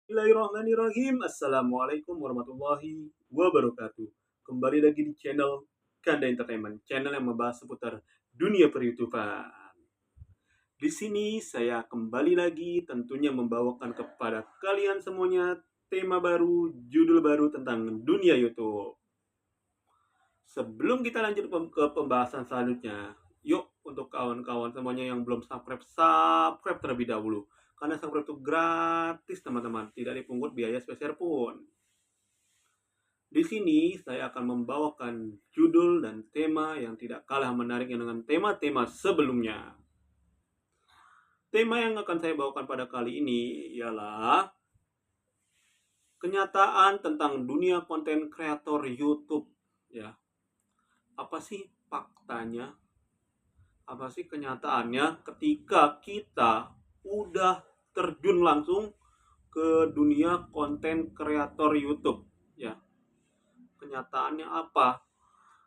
Bismillahirrahmanirrahim. Assalamualaikum warahmatullahi wabarakatuh. Kembali lagi di channel Kanda Entertainment, channel yang membahas seputar dunia per-YouTuber. Di sini saya kembali lagi tentunya membawakan kepada kalian semuanya tema baru, judul baru tentang dunia YouTube. Sebelum kita lanjut ke pembahasan selanjutnya, yuk untuk kawan-kawan semuanya yang belum subscribe terlebih dahulu. Karena subscribe itu gratis teman-teman, tidak dipungut biaya spesial pun. Di sini saya akan membawakan judul dan tema yang tidak kalah menariknya dengan tema-tema sebelumnya. Tema yang akan saya bawakan pada kali ini ialah kenyataan tentang dunia konten kreator YouTube. Ya, apa sih faktanya? Apa sih kenyataannya ketika kita udah terjun langsung ke dunia konten kreator YouTube? Ya, kenyataannya apa?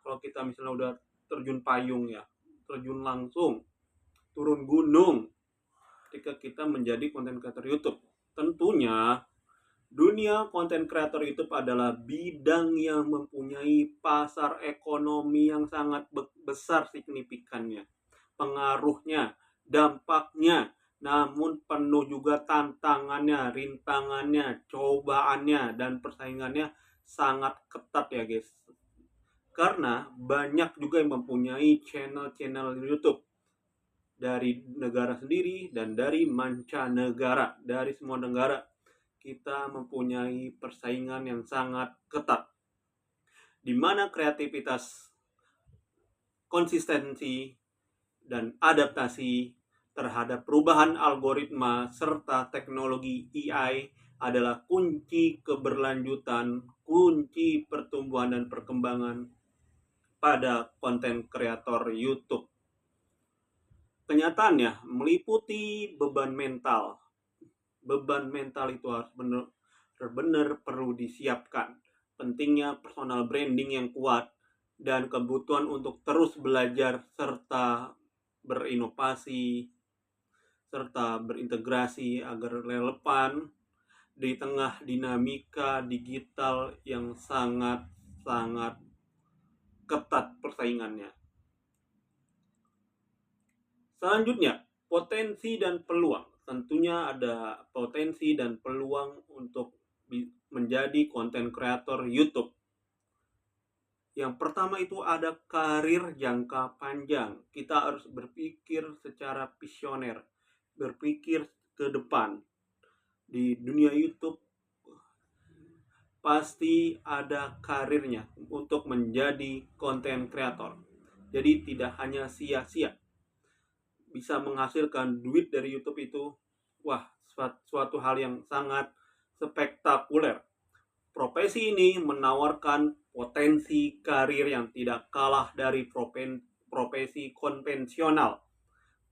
Kalau kita misalnya udah terjun payung ya, terjun langsung, turun gunung ketika kita menjadi konten kreator YouTube. Tentunya dunia konten kreator YouTube adalah bidang yang mempunyai pasar ekonomi yang sangat besar signifikannya, pengaruhnya, dampaknya, namun penuh juga tantangannya, rintangannya, cobaannya, dan persaingannya sangat ketat ya guys. Karena banyak juga yang mempunyai channel-channel YouTube dari negara sendiri dan dari mancanegara, dari semua negara kita mempunyai persaingan yang sangat ketat, di mana kreativitas, konsistensi, dan adaptasi terhadap perubahan algoritma serta teknologi AI adalah kunci keberlanjutan, kunci pertumbuhan dan perkembangan pada konten kreator YouTube. Kenyataannya meliputi beban mental. Beban mental itu harus benar-benar perlu disiapkan. Pentingnya personal branding yang kuat dan kebutuhan untuk terus belajar serta berinovasi serta berintegrasi agar relevan di tengah dinamika digital yang sangat-sangat ketat persaingannya. Selanjutnya, potensi dan peluang. Tentunya ada potensi dan peluang untuk menjadi konten kreator YouTube. Yang pertama itu ada karir jangka panjang. Kita harus berpikir secara visioner, berpikir ke depan. Di dunia YouTube pasti ada karirnya untuk menjadi konten kreator. Jadi tidak hanya sia-sia. Bisa menghasilkan duit dari YouTube itu, wah, suatu hal yang sangat spektakuler. Profesi ini menawarkan potensi karir yang tidak kalah dari profesi konvensional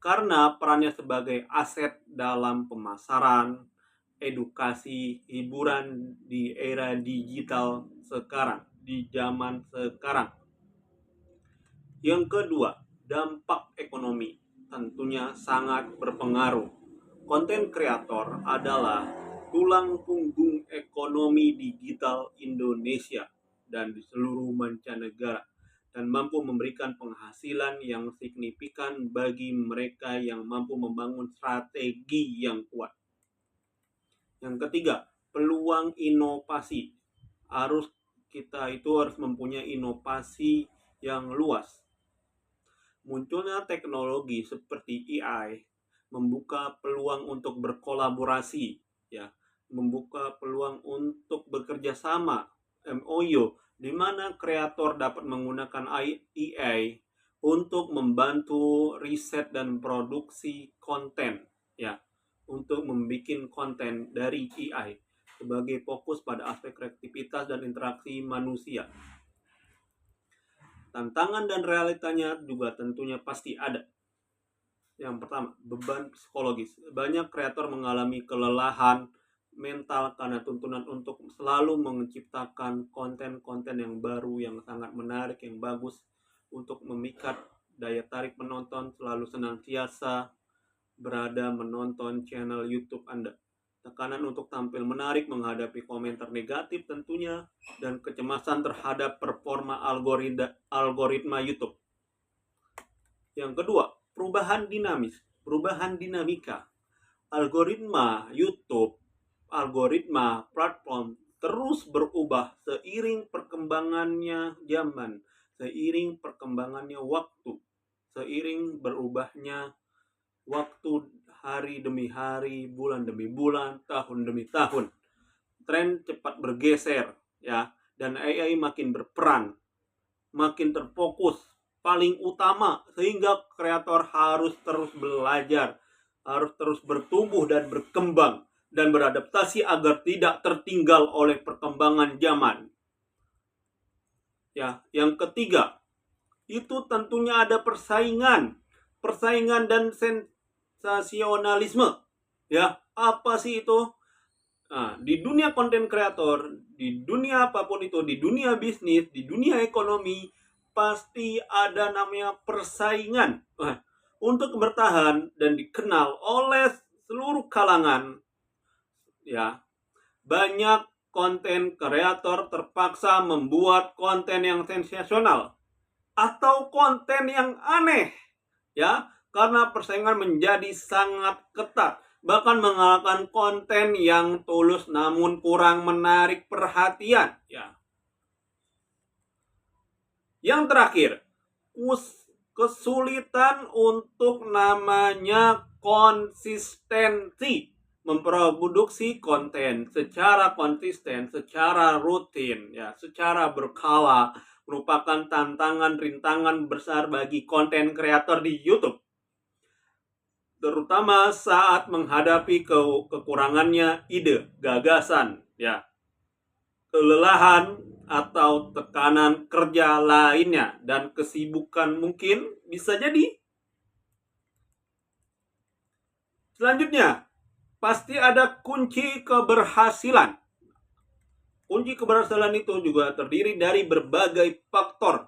karena perannya sebagai aset dalam pemasaran, edukasi, hiburan di era digital sekarang, di zaman sekarang. Yang kedua, dampak ekonomi tentunya sangat berpengaruh. Konten kreator adalah tulang punggung ekonomi digital Indonesia dan di seluruh mancanegara dan mampu memberikan penghasilan yang signifikan bagi mereka yang mampu membangun strategi yang kuat. Yang ketiga, peluang inovasi. Kita itu harus mempunyai inovasi yang luas. Munculnya teknologi seperti AI membuka peluang untuk berkolaborasi, ya, membuka peluang untuk bekerja sama, MOU, di mana kreator dapat menggunakan AI untuk membantu riset dan produksi konten, ya, untuk membuat konten dari AI sebagai fokus pada aspek kreativitas dan interaksi manusia. Tantangan dan realitanya juga tentunya pasti ada. Yang pertama, beban psikologis. Banyak kreator mengalami kelelahan mental karena tuntunan untuk selalu menciptakan konten-konten yang baru, yang sangat menarik, yang bagus untuk memikat daya tarik penonton, selalu senantiasa berada menonton channel YouTube Anda. tekanan untuk tampil menarik menghadapi komentar negatif tentunya, dan kecemasan terhadap performa algoritma YouTube. Yang kedua, perubahan dinamika. Algoritma YouTube, algoritma platform terus berubah seiring perkembangannya zaman, seiring perkembangannya waktu, seiring berubahnya waktu hari demi hari, bulan demi bulan, tahun demi tahun. Tren cepat bergeser, ya, dan AI makin berperan, makin terfokus, paling utama, sehingga kreator harus terus belajar, harus terus bertumbuh dan berkembang dan beradaptasi agar tidak tertinggal oleh perkembangan zaman. Ya, yang ketiga, itu tentunya ada persaingan dan sensasionalisme. Ya, apa sih itu? Nah, di dunia konten kreator, di dunia apapun itu, di dunia bisnis, di dunia ekonomi, pasti ada namanya persaingan. Untuk bertahan dan dikenal oleh seluruh kalangan, ya, banyak konten kreator terpaksa membuat konten yang sensasional atau konten yang aneh, ya, karena persaingan menjadi sangat ketat, bahkan mengalahkan konten yang tulus namun kurang menarik perhatian, ya. Yang terakhir, kesulitan untuk namanya konsistensi, memproduksi konten secara konsisten, secara rutin, ya, secara berkala, merupakan rintangan besar bagi konten kreator di YouTube, terutama saat menghadapi kekurangannya ide, gagasan, ya, kelelahan atau tekanan kerja lainnya, dan kesibukan mungkin bisa jadi. Selanjutnya, pasti ada kunci keberhasilan. Kunci keberhasilan itu juga terdiri dari berbagai faktor.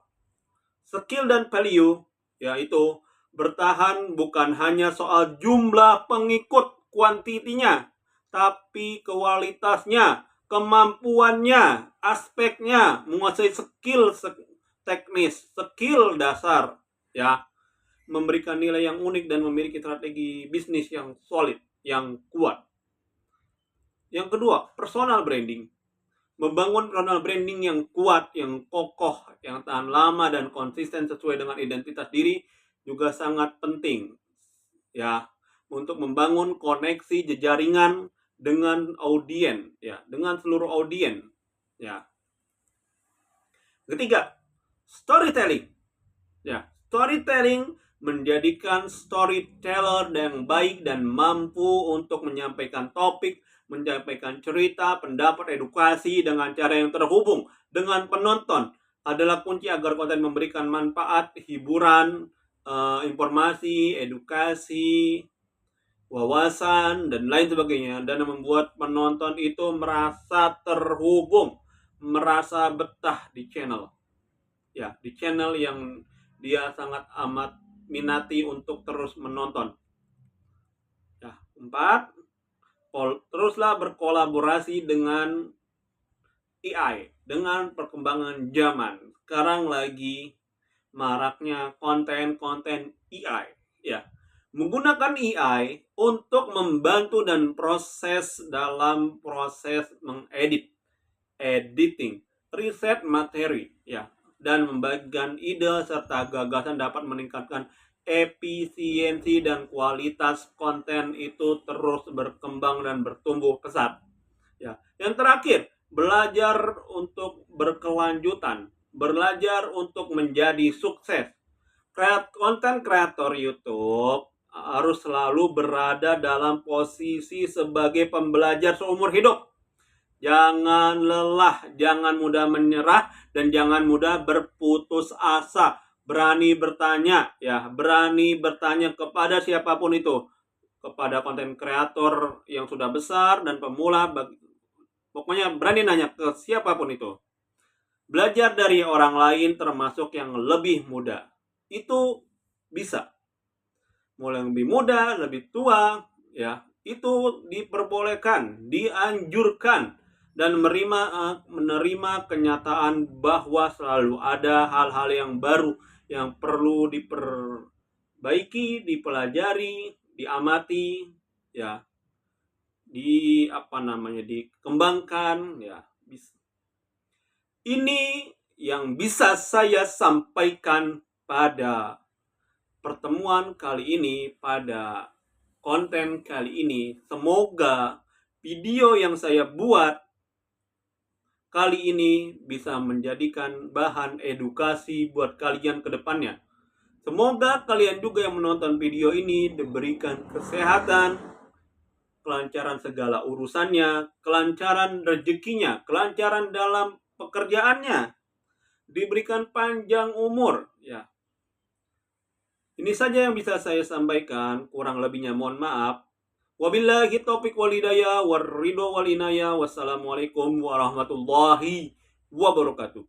Skill dan value, yaitu bertahan bukan hanya soal jumlah pengikut, kuantitinya, tapi kualitasnya, kemampuannya, aspeknya, menguasai skill teknis, skill dasar, ya, memberikan nilai yang unik dan memiliki strategi bisnis yang solid, yang kuat. Yang kedua, personal branding. Membangun personal branding yang kuat, yang kokoh, yang tahan lama dan konsisten sesuai dengan identitas diri juga sangat penting, ya, untuk membangun koneksi jejaringan dengan audiens, ya, dengan seluruh audiens, ya. Ketiga, storytelling. Ya, storytelling menjadikan storyteller yang baik dan mampu untuk menyampaikan topik, menyampaikan cerita, pendapat, edukasi dengan cara yang terhubung dengan penonton adalah kunci agar konten memberikan manfaat, hiburan, informasi, edukasi, wawasan, dan lain sebagainya, dan membuat penonton itu merasa terhubung, merasa betah di channel, ya, di channel yang dia sangat amat minati untuk terus menonton. Ya, 4, teruslah berkolaborasi dengan AI, dengan perkembangan zaman. Sekarang lagi maraknya konten-konten AI, ya. Menggunakan AI untuk membantu dan dalam proses editing, riset materi, ya, dan membagikan ide serta gagasan dapat meningkatkan efisiensi dan kualitas konten itu terus berkembang dan bertumbuh pesat. Ya. Yang terakhir, belajar untuk berkelanjutan, belajar untuk menjadi sukses. Konten kreator YouTube harus selalu berada dalam posisi sebagai pembelajar seumur hidup. Jangan lelah, jangan mudah menyerah, dan jangan mudah berputus asa. Berani bertanya, ya, berani bertanya kepada siapapun itu, kepada konten kreator yang sudah besar dan pemula, pokoknya berani nanya ke siapapun itu. Belajar dari orang lain, termasuk yang lebih muda. Itu bisa. Mulai lebih muda, lebih tua, ya, itu diperbolehkan, dianjurkan, dan menerima kenyataan bahwa selalu ada hal-hal yang baru yang perlu diperbaiki, dipelajari, diamati, ya, dikembangkan, ya. Ini yang bisa saya sampaikan pada pertemuan kali ini, pada konten kali ini. Semoga video yang saya buat kali ini bisa menjadikan bahan edukasi buat kalian ke depannya. Semoga kalian juga yang menonton video ini diberikan kesehatan, kelancaran segala urusannya, kelancaran rezekinya, kelancaran dalam pekerjaannya, diberikan panjang umur, ya. Ini saja yang bisa saya sampaikan, kurang lebihnya mohon maaf. Wabillahi taufiq wal hidayah war ridho wal inayah. Wassalamualaikum warahmatullahi wabarakatuh.